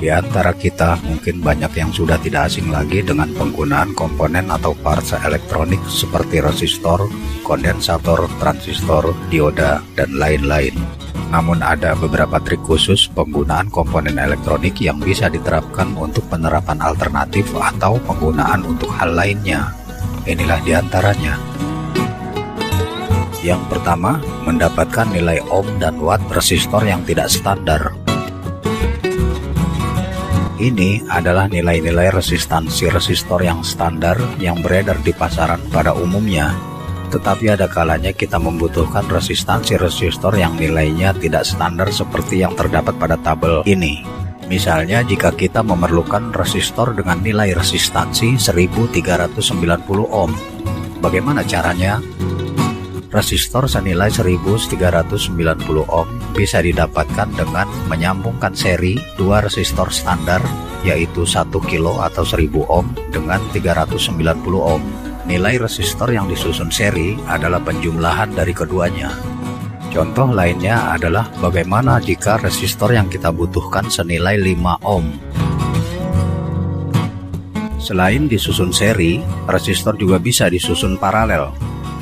Di antara kita mungkin banyak yang sudah tidak asing lagi dengan penggunaan komponen atau parts elektronik seperti resistor, kondensator, transistor, dioda, dan lain-lain. Namun ada beberapa trik khusus penggunaan komponen elektronik yang bisa diterapkan untuk penerapan alternatif atau penggunaan untuk hal lainnya. Inilah diantaranya. Yang pertama, mendapatkan nilai ohm dan watt resistor yang tidak standar. Ini adalah nilai-nilai resistansi resistor yang standar yang beredar di pasaran pada umumnya. Tetapi ada kalanya kita membutuhkan resistansi resistor yang nilainya tidak standar seperti yang terdapat pada tabel ini. Misalnya jika kita memerlukan resistor dengan nilai resistansi 1390 ohm. Bagaimana caranya? Resistor senilai 1390 ohm bisa didapatkan dengan menyambungkan seri dua resistor standar, yaitu 1 kilo atau 1000 ohm dengan 390 ohm. Nilai resistor yang disusun seri adalah penjumlahan dari keduanya. Contoh lainnya adalah bagaimana jika resistor yang kita butuhkan senilai 5 ohm. Selain disusun seri, resistor juga bisa disusun paralel.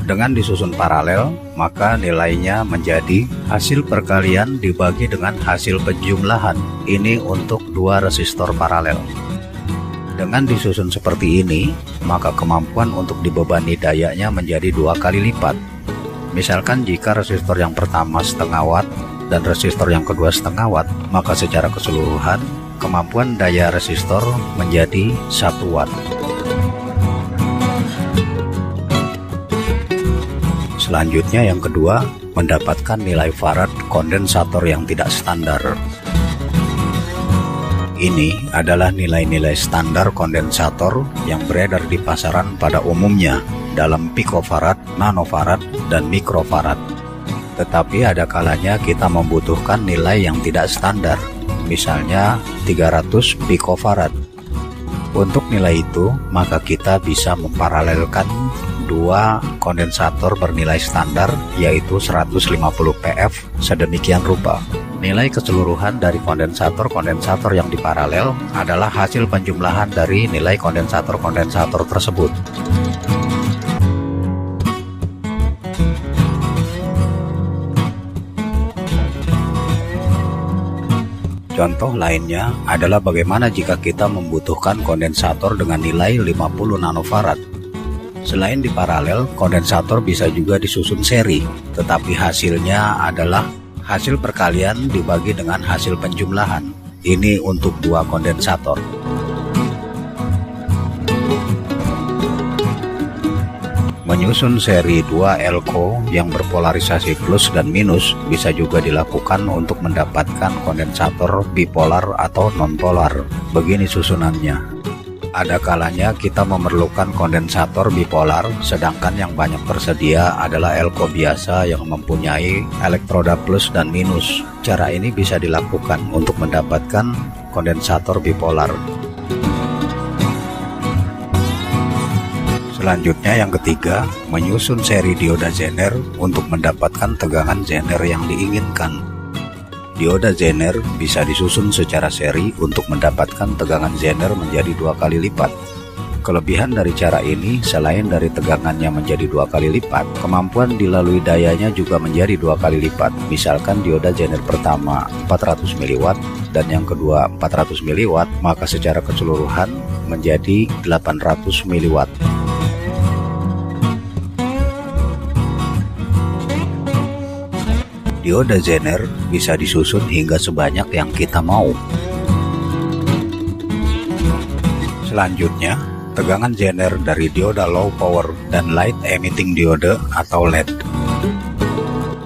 Dengan disusun paralel, maka nilainya menjadi hasil perkalian dibagi dengan hasil penjumlahan. Ini untuk dua resistor paralel. Dengan disusun seperti ini, maka kemampuan untuk dibebani dayanya menjadi 2 kali lipat. Misalkan jika resistor yang pertama setengah watt dan resistor yang kedua setengah watt, maka secara keseluruhan kemampuan daya resistor menjadi 1 watt. Selanjutnya yang kedua, mendapatkan nilai farad kondensator yang tidak standar. Ini adalah nilai-nilai standar kondensator yang beredar di pasaran pada umumnya dalam picofarad, nanofarad, dan mikrofarad. Tetapi ada kalanya kita membutuhkan nilai yang tidak standar, misalnya 300 picofarad. Untuk nilai itu, maka kita bisa memparalelkan dua kondensator bernilai standar, yaitu 150 pf sedemikian rupa. Nilai keseluruhan dari kondensator-kondensator yang diparalel adalah hasil penjumlahan dari nilai kondensator-kondensator tersebut. Contoh lainnya adalah bagaimana jika kita membutuhkan kondensator dengan nilai 50 nanofarad. Selain di paralel, kondensator bisa juga disusun seri, tetapi hasilnya adalah hasil perkalian dibagi dengan hasil penjumlahan. Ini untuk dua kondensator. Menyusun seri 2 elko yang berpolarisasi plus dan minus bisa juga dilakukan untuk mendapatkan kondensator bipolar atau nonpolar. Begini susunannya. Ada kalanya kita memerlukan kondensator bipolar, sedangkan yang banyak tersedia adalah elko biasa yang mempunyai elektroda plus dan minus. Cara ini bisa dilakukan untuk mendapatkan kondensator bipolar. Selanjutnya yang ketiga, menyusun seri dioda Zener untuk mendapatkan tegangan Zener yang diinginkan. Dioda Zener bisa disusun secara seri untuk mendapatkan tegangan Zener menjadi 2 kali lipat. Kelebihan dari cara ini, selain dari tegangannya menjadi 2 kali lipat, kemampuan dilalui dayanya juga menjadi 2 kali lipat. Misalkan dioda Zener pertama 400 mW dan yang kedua 400 mW, maka secara keseluruhan menjadi 800 mW. Dioda Zener bisa disusun hingga sebanyak yang kita mau. Selanjutnya, tegangan Zener dari dioda low power dan light emitting diode atau LED.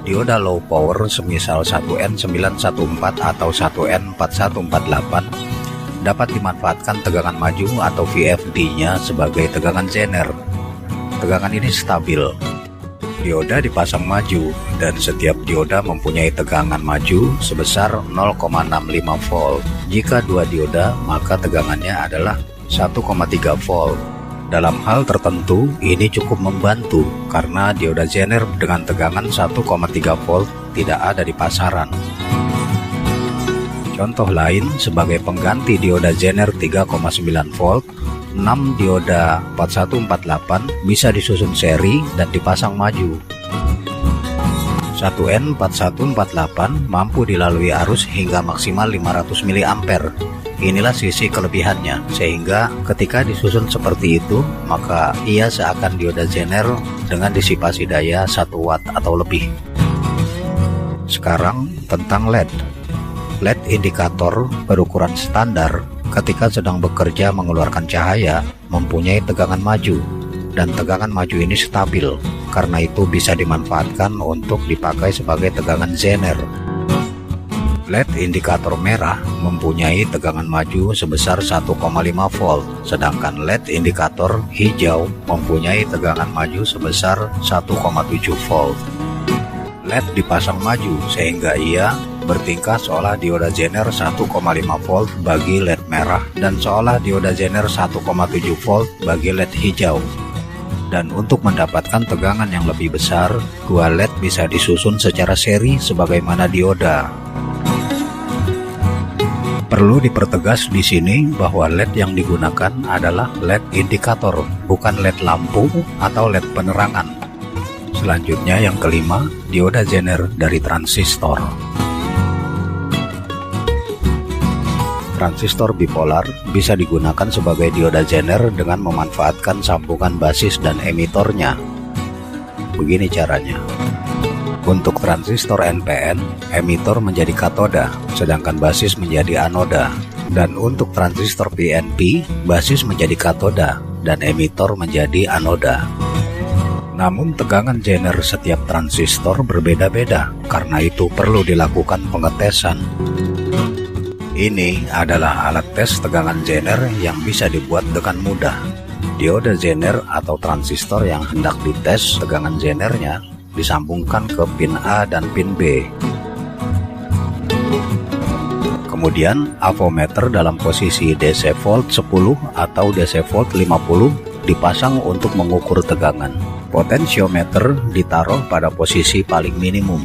Dioda low power semisal 1N914 atau 1N4148 dapat dimanfaatkan tegangan maju atau VFD-nya sebagai tegangan Zener. Tegangan ini stabil. Dioda dipasang maju dan setiap dioda mempunyai tegangan maju sebesar 0,65 volt. Jika dua dioda, maka tegangannya adalah 1,3 volt. Dalam hal tertentu, ini cukup membantu karena dioda Zener dengan tegangan 1,3 volt tidak ada di pasaran. Contoh lain sebagai pengganti dioda Zener 3,9 volt, 6 dioda 4148 bisa disusun seri dan dipasang maju. 1N4148 mampu dilalui arus hingga maksimal 500 mA. Inilah sisi kelebihannya, sehingga ketika disusun seperti itu, maka ia seakan dioda Zener dengan disipasi daya 1 watt atau lebih. Sekarang tentang LED. LED indikator berukuran standar ketika sedang bekerja mengeluarkan cahaya mempunyai tegangan maju, dan tegangan maju ini stabil, karena itu bisa dimanfaatkan untuk dipakai sebagai tegangan Zener. LED indikator merah mempunyai tegangan maju sebesar 1,5 volt, sedangkan LED indikator hijau mempunyai tegangan maju sebesar 1,7 volt. LED dipasang maju sehingga ia bertingkah seolah dioda Zener 1,5 volt bagi LED merah dan seolah dioda Zener 1,7 volt bagi LED hijau. Dan untuk mendapatkan tegangan yang lebih besar, dua LED bisa disusun secara seri sebagaimana dioda. Perlu dipertegas di sini bahwa LED yang digunakan adalah LED indikator, bukan LED lampu atau LED penerangan. Selanjutnya yang kelima, dioda Zener dari transistor. Transistor bipolar bisa digunakan sebagai dioda Zener dengan memanfaatkan sambungan basis dan emitornya. Begini caranya. Untuk transistor NPN, emitor menjadi katoda, sedangkan basis menjadi anoda. Dan untuk transistor PNP, basis menjadi katoda dan emitor menjadi anoda. Namun tegangan Zener setiap transistor berbeda-beda, karena itu perlu dilakukan pengetesan. Ini adalah alat tes tegangan Zener yang bisa dibuat dengan mudah. Dioda Zener atau transistor yang hendak dites tegangan Zenernya disambungkan ke pin A dan pin B. Kemudian avometer dalam posisi DC volt 10 atau DC volt 50 dipasang untuk mengukur tegangan. Potensiometer ditaruh pada posisi paling minimum.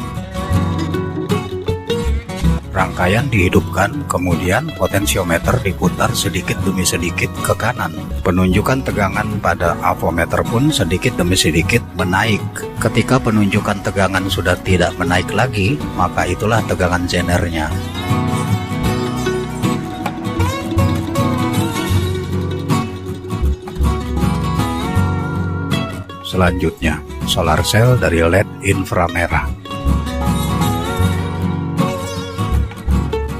Rangkaian dihidupkan, kemudian potensiometer diputar sedikit demi sedikit ke kanan. Penunjukan tegangan pada avometer pun sedikit demi sedikit menaik. Ketika penunjukan tegangan sudah tidak menaik lagi, maka itulah tegangan Zenernya. Selanjutnya, solar cell dari LED inframerah.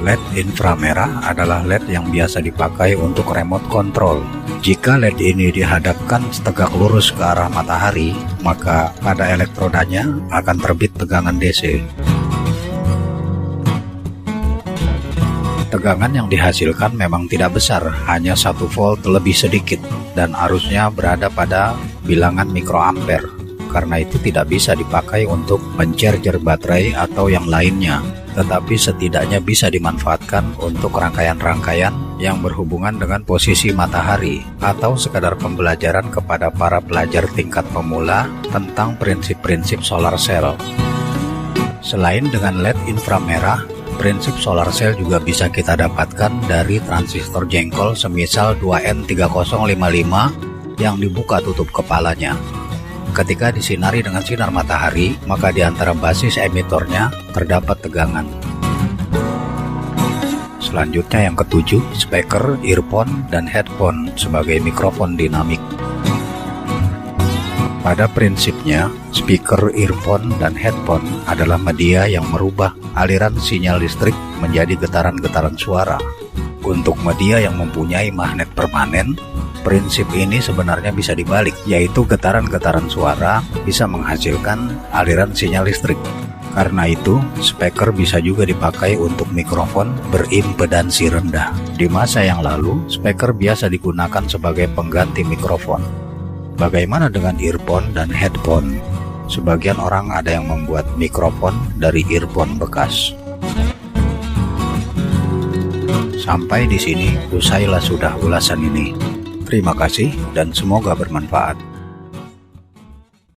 LED inframerah adalah LED yang biasa dipakai untuk remote control. Jika LED ini dihadapkan tegak lurus ke arah matahari, maka pada elektrodanya akan terbit tegangan DC. Tegangan yang dihasilkan memang tidak besar, hanya 1 volt lebih sedikit, dan arusnya berada pada bilangan mikroampere. Karena itu tidak bisa dipakai untuk mencharger baterai atau yang lainnya, tetapi setidaknya bisa dimanfaatkan untuk rangkaian-rangkaian yang berhubungan dengan posisi matahari, atau sekadar pembelajaran kepada para pelajar tingkat pemula tentang prinsip-prinsip solar cell. Selain dengan LED inframerah, prinsip solar cell juga bisa kita dapatkan dari transistor jengkol semisal 2N3055 yang dibuka tutup kepalanya. Ketika disinari dengan sinar matahari, maka di antara basis emitornya terdapat tegangan. Selanjutnya yang ketujuh, speaker, earphone, dan headphone sebagai mikrofon dinamik. Pada prinsipnya, speaker, earphone, dan headphone adalah media yang merubah aliran sinyal listrik menjadi getaran-getaran suara. Untuk media yang mempunyai magnet permanen, prinsip ini sebenarnya bisa dibalik, yaitu getaran-getaran suara bisa menghasilkan aliran sinyal listrik. Karena itu, speaker bisa juga dipakai untuk mikrofon berimpedansi rendah. Di masa yang lalu, speaker biasa digunakan sebagai pengganti mikrofon. Bagaimana dengan earphone dan headphone? Sebagian orang ada yang membuat mikrofon dari earphone bekas. Sampai di sini, usailah sudah ulasan ini. Terima kasih dan semoga bermanfaat.